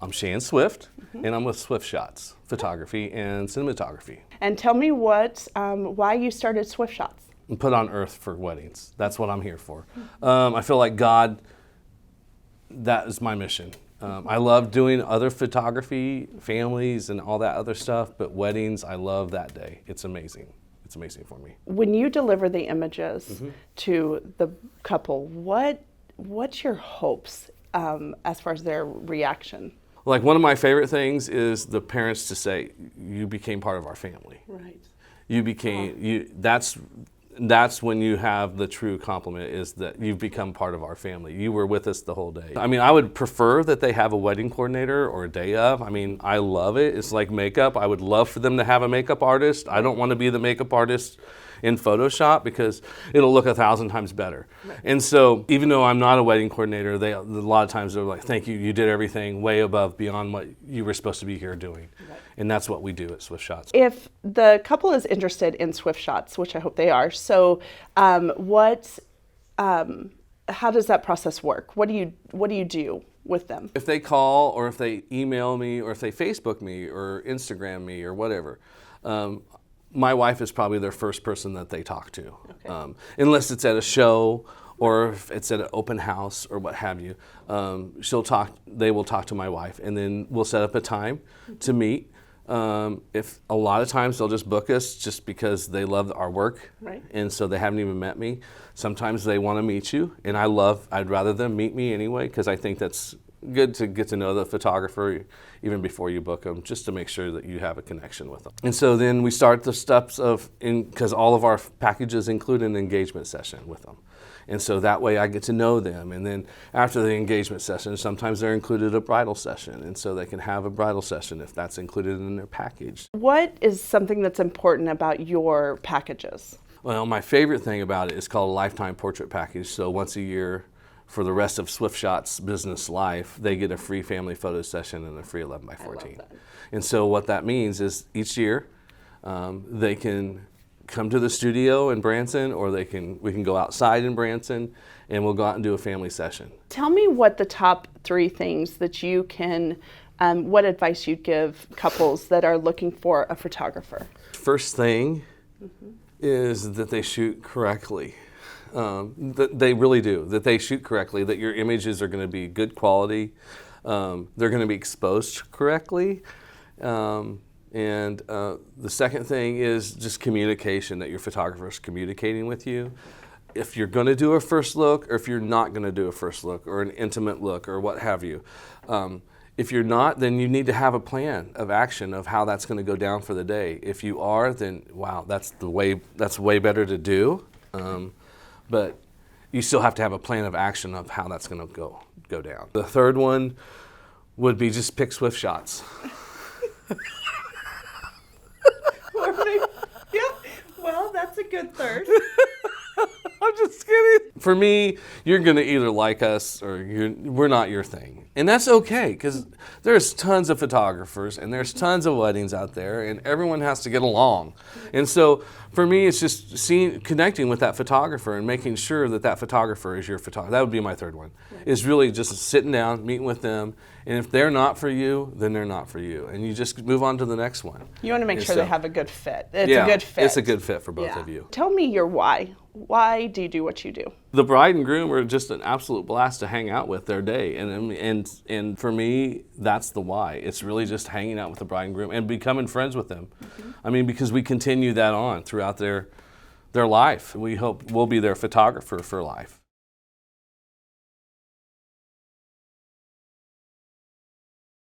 I'm Shane Swift, and I'm with Swiftshots Photography and Cinematography. And tell me why you started Swiftshots. And put on earth for weddings. That's what I'm here for. I feel like God, that is my mission. I love doing other photography, families, and all that other stuff, but weddings, I love that day. It's amazing. It's amazing for me. When you deliver the images to the couple, what's your hopes as far as their reaction? Like, one of my favorite things is the parents to say, you became part of our family. Right. You became, that's when you have the true compliment, is that you've become part of our family. You were with us the whole day. I mean, I would prefer that they have a wedding coordinator or a day of. I mean, I love it. It's like makeup. I would love for them to have a makeup artist. I don't want to be the makeup artist in Photoshop because it'll look 1,000 times better. Right. And so even though I'm not a wedding coordinator, a lot of times they're like, thank you, you did everything way above, beyond what you were supposed to be here doing. Right. And that's what we do at Swiftshots. If the couple is interested in Swiftshots, which I hope they are, so how does that process work? What do you do with them? If they call, or if they email me, or if they Facebook me or Instagram me or whatever, my wife is probably their first person that they talk to. Okay. Unless it's at a show or if it's at an open house or what have you. They will talk to my wife, and then we'll set up a time to meet. If a lot of times they'll just book us just because they love our work, right, and so they haven't even met me. Sometimes they want to meet you, and I'd rather them meet me anyway, because I think that's good to get to know the photographer even before you book them, just to make sure that you have a connection with them. And so then we start the steps because all of our packages include an engagement session with them. And so that way I get to know them. And then after the engagement session, sometimes they're included a bridal session. And so they can have a bridal session if that's included in their package. What is something that's important about your packages? Well, my favorite thing about it is called a lifetime portrait package. So once a year, for the rest of Swiftshots business life, they get a free family photo session and a free 11 by 14. And so what that means is each year they can come to the studio in Branson, or we can go outside in Branson, and we'll go out and do a family session. Tell me what the top 3 things that you can, what advice you'd give couples that are looking for a photographer. First thing is that they shoot correctly. That they really do, that they shoot correctly, that your images are going to be good quality, they're going to be exposed correctly, and the second thing is just communication, that your photographer is communicating with you. If you're going to do a first look, or if you're not going to do a first look or an intimate look or what have you. If you're not, then you need to have a plan of action of how that's going to go down for the day. If you are, then wow, that's way better to do. But you still have to have a plan of action of how that's going to go down. The third one would be just pick Swiftshots. Yeah, well, that's a good third. I'm just kidding. For me, you're going to either like us or we're not your thing. And that's okay, because there's tons of photographers and there's tons of weddings out there, and everyone has to get along. And so for me, it's just connecting with that photographer and making sure that photographer is your photographer. That would be my third one, is really just sitting down, meeting with them. And if they're not for you, then they're not for you. And you just move on to the next one. You want to make sure they have a good fit. It's a good fit. It's a good fit for both of you. Tell me your why. Why do you do what you do? The bride and groom are just an absolute blast to hang out with their day. And for me, that's the why. It's really just hanging out with the bride and groom and becoming friends with them. I mean, because we continue that on throughout their life. We hope we'll be their photographer for life.